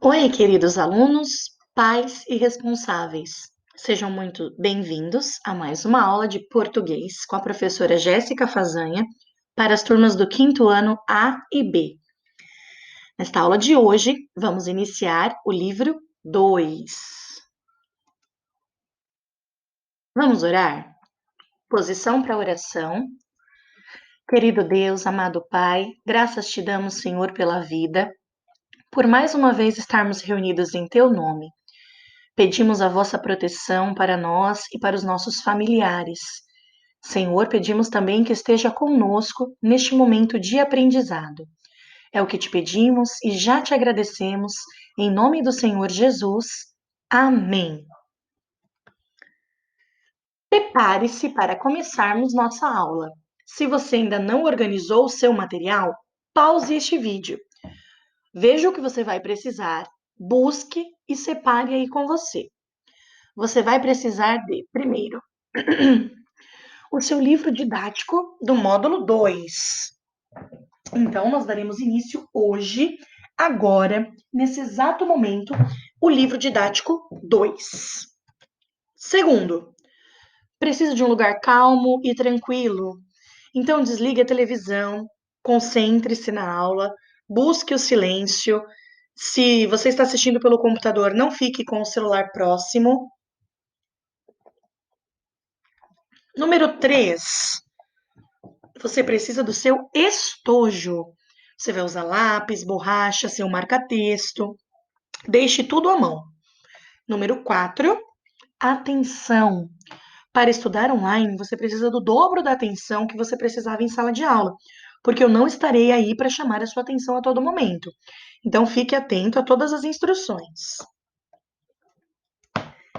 Oi, queridos alunos, pais e responsáveis. Sejam muito bem-vindos a mais uma aula de português com a professora Jéssica Fazanha para as turmas do quinto ano A e B. Nesta aula de hoje, vamos iniciar o livro 2. Vamos orar? Posição para oração. Querido Deus, amado Pai, graças te damos, Senhor, pela vida, por mais uma vez estarmos reunidos em teu nome. Pedimos a vossa proteção para nós e para os nossos familiares. Senhor, pedimos também que esteja conosco neste momento de aprendizado. É o que te pedimos e já te agradecemos, em nome do Senhor Jesus. Amém. Prepare-se para começarmos nossa aula. Se você ainda não organizou o seu material, pause este vídeo. Veja o que você vai precisar, busque e separe aí com você. Você vai precisar de, primeiro, o seu livro didático do módulo 2. Então, nós daremos início hoje, agora, nesse exato momento, o livro didático 2. Segundo, precisa de um lugar calmo e tranquilo. Então, desligue a televisão, concentre-se na aula, busque o silêncio. Se você está assistindo pelo computador, não fique com o celular próximo. Número 3, você precisa do seu estojo. Você vai usar lápis, borracha, seu marca-texto. Deixe tudo à mão. Número 4, atenção. Para estudar online, você precisa do dobro da atenção que você precisava em sala de aula, porque eu não estarei aí para chamar a sua atenção a todo momento. Então, fique atento a todas as instruções.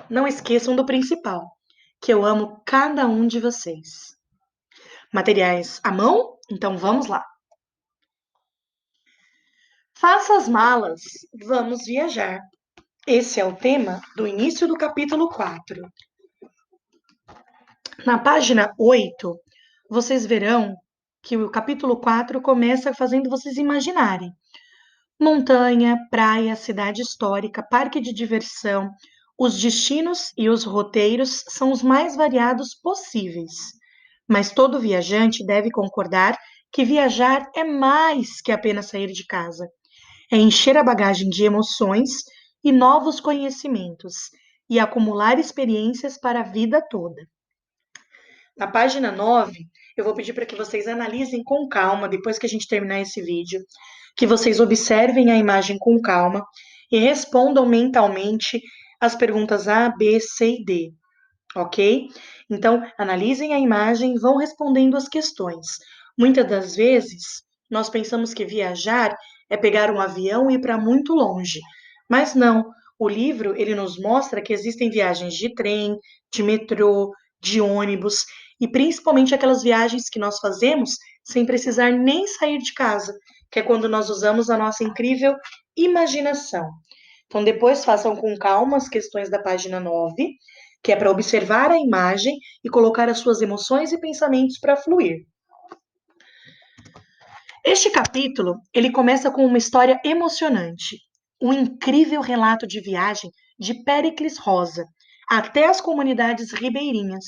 Não esqueçam do principal, que eu amo cada um de vocês. Materiais à mão? Então, vamos lá. Faça as malas, vamos viajar. Esse é o tema do início do capítulo 4. Na página 8, vocês verão que o capítulo 4 começa fazendo vocês imaginarem montanha, praia, cidade histórica, parque de diversão. Os destinos e os roteiros são os mais variados possíveis. Mas todo viajante deve concordar que viajar é mais que apenas sair de casa. É encher a bagagem de emoções e novos conhecimentos e acumular experiências para a vida toda. Na página 9, eu vou pedir para que vocês analisem com calma, depois que a gente terminar esse vídeo, que vocês observem a imagem com calma e respondam mentalmente as perguntas A, B, C e D, ok? Então, analisem a imagem e vão respondendo as questões. Muitas das vezes, nós pensamos que viajar é pegar um avião e ir para muito longe, mas não. O livro, ele nos mostra que existem viagens de trem, de metrô, de ônibus, e principalmente aquelas viagens que nós fazemos sem precisar nem sair de casa, que é quando nós usamos a nossa incrível imaginação. Então, depois façam com calma as questões da página 9, que é para observar a imagem e colocar as suas emoções e pensamentos para fluir. Este capítulo, ele começa com uma história emocionante, um incrível relato de viagem de Péricles Rosa até as comunidades ribeirinhas.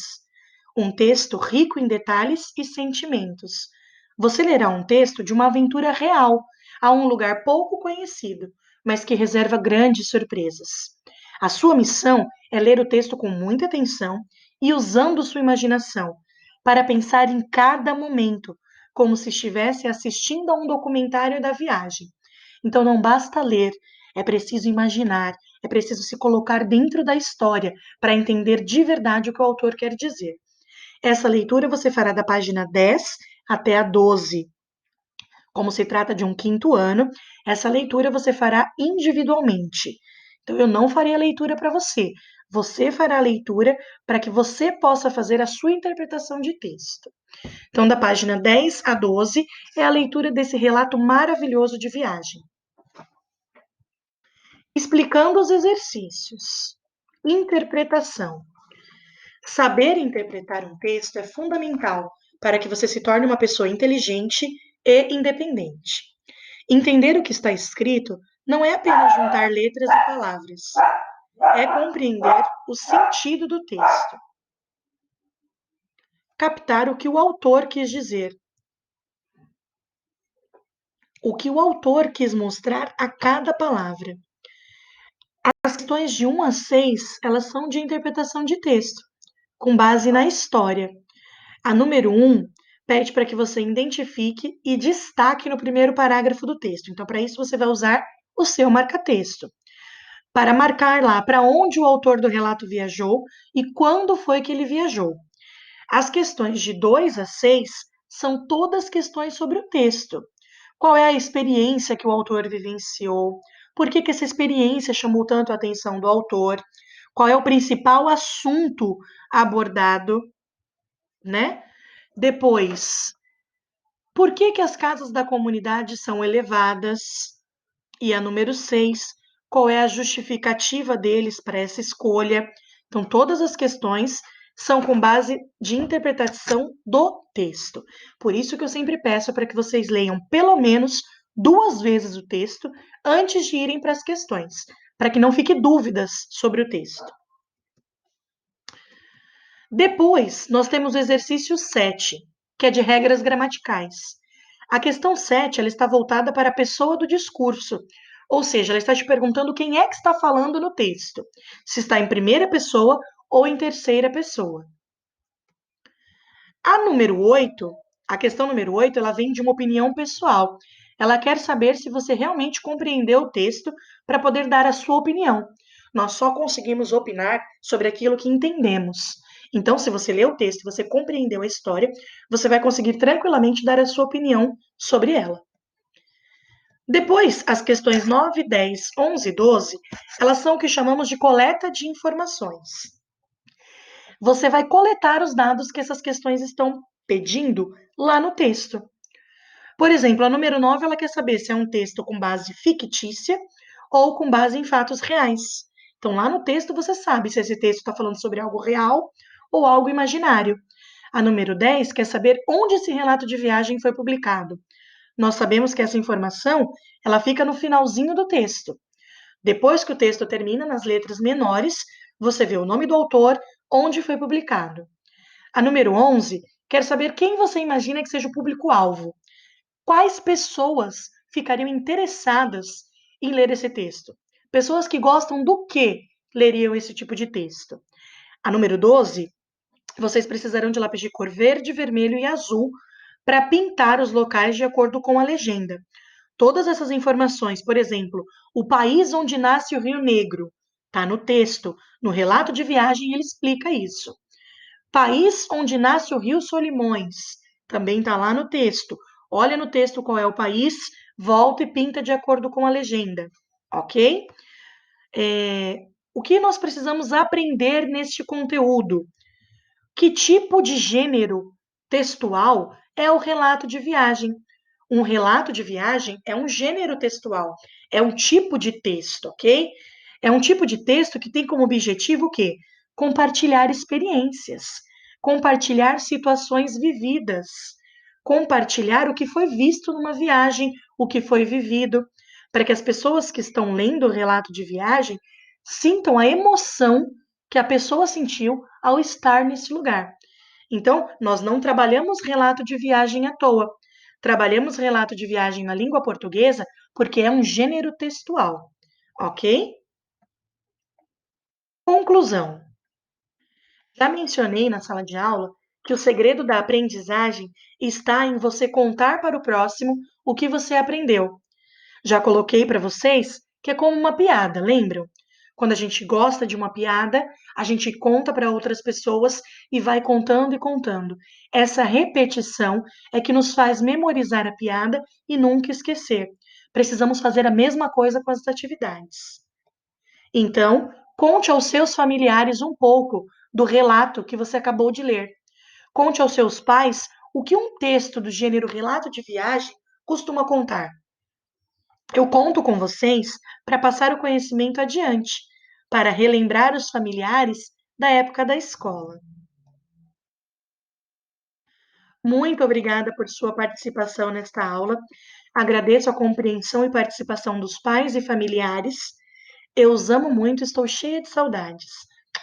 Um texto rico em detalhes e sentimentos. Você lerá um texto de uma aventura real a um lugar pouco conhecido, mas que reserva grandes surpresas. A sua missão é ler o texto com muita atenção e usando sua imaginação para pensar em cada momento, como se estivesse assistindo a um documentário da viagem. Então não basta ler, é preciso imaginar, é preciso se colocar dentro da história para entender de verdade o que o autor quer dizer. Essa leitura você fará da página 10 até a 12. Como se trata de um quinto ano, essa leitura você fará individualmente. Então, eu não farei a leitura para você. Você fará a leitura para que você possa fazer a sua interpretação de texto. Então, da página 10 a 12 é a leitura desse relato maravilhoso de viagem. Explicando os exercícios. Interpretação. Saber interpretar um texto é fundamental para que você se torne uma pessoa inteligente e independente. Entender o que está escrito não é apenas juntar letras e palavras, é compreender o sentido do texto, captar o que o autor quis dizer, o que o autor quis mostrar a cada palavra. As questões de 1 a 6, elas são de interpretação de texto, com base na história. A número 1 pede para que você identifique e destaque no primeiro parágrafo do texto. Então, para isso, você vai usar o seu marca-texto, para marcar lá para onde o autor do relato viajou e quando foi que ele viajou. As questões de 2 a 6 são todas questões sobre o texto. Qual é a experiência que o autor vivenciou? Por que essa experiência chamou tanto a atenção do autor? Qual é o principal assunto abordado, né? Depois, por que as casas da comunidade são elevadas? E a número 6, qual é a justificativa deles para essa escolha? Então, todas as questões são com base de interpretação do texto. Por isso que eu sempre peço para que vocês leiam pelo menos 2 vezes o texto antes de irem para as questões, para que não fique dúvidas sobre o texto. Depois, nós temos o exercício 7, que é de regras gramaticais. A questão 7, ela está voltada para a pessoa do discurso, ou seja, ela está te perguntando quem é que está falando no texto, se está em primeira pessoa ou em terceira pessoa. A número 8, a questão número 8, ela vem de uma opinião pessoal. Ela quer saber se você realmente compreendeu o texto para poder dar a sua opinião. Nós só conseguimos opinar sobre aquilo que entendemos. Então, se você leu o texto, você compreendeu a história, você vai conseguir tranquilamente dar a sua opinião sobre ela. Depois, as questões 9, 10, 11 e 12, elas são o que chamamos de coleta de informações. Você vai coletar os dados que essas questões estão pedindo lá no texto. Por exemplo, a número 9, ela quer saber se é um texto com base fictícia ou com base em fatos reais. Então, lá no texto, você sabe se esse texto está falando sobre algo real ou algo imaginário. A número 10 quer saber onde esse relato de viagem foi publicado. Nós sabemos que essa informação, ela fica no finalzinho do texto. Depois que o texto termina, nas letras menores, você vê o nome do autor, onde foi publicado. A número 11 quer saber quem você imagina que seja o público-alvo. Quais pessoas ficariam interessadas em ler esse texto? Pessoas que gostam do que leriam esse tipo de texto? A número 12, vocês precisarão de lápis de cor verde, vermelho e azul para pintar os locais de acordo com a legenda. Todas essas informações, por exemplo, o país onde nasce o Rio Negro, está no texto, no relato de viagem ele explica isso. País onde nasce o Rio Solimões, também está lá no texto. Olha no texto qual é o país, volta e pinta de acordo com a legenda, ok? O que nós precisamos aprender neste conteúdo? Que tipo de gênero textual é o relato de viagem? Um relato de viagem é um gênero textual, é um tipo de texto, ok? É um tipo de texto que tem como objetivo o quê? Compartilhar experiências, compartilhar situações vividas, compartilhar o que foi visto numa viagem, o que foi vivido, para que as pessoas que estão lendo o relato de viagem sintam a emoção que a pessoa sentiu ao estar nesse lugar. Então, nós não trabalhamos relato de viagem à toa. Trabalhamos relato de viagem na língua portuguesa porque é um gênero textual, ok? Conclusão. Já mencionei na sala de aula que o segredo da aprendizagem está em você contar para o próximo o que você aprendeu. Já coloquei para vocês que é como uma piada, lembram? Quando a gente gosta de uma piada, a gente conta para outras pessoas e vai contando e contando. Essa repetição é que nos faz memorizar a piada e nunca esquecer. Precisamos fazer a mesma coisa com as atividades. Então, conte aos seus familiares um pouco do relato que você acabou de ler. Conte aos seus pais o que um texto do gênero relato de viagem costuma contar. Eu conto com vocês para passar o conhecimento adiante, para relembrar os familiares da época da escola. Muito obrigada por sua participação nesta aula. Agradeço a compreensão e participação dos pais e familiares. Eu os amo muito, estou cheia de saudades.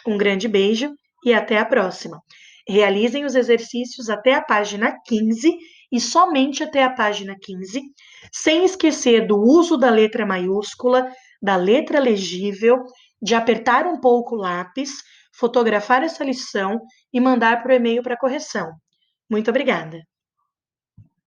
Um grande beijo e até a próxima. Realizem os exercícios até a página 15 e somente até a página 15, sem esquecer do uso da letra maiúscula, da letra legível, de apertar um pouco o lápis, fotografar essa lição e mandar para o e-mail para correção. Muito obrigada.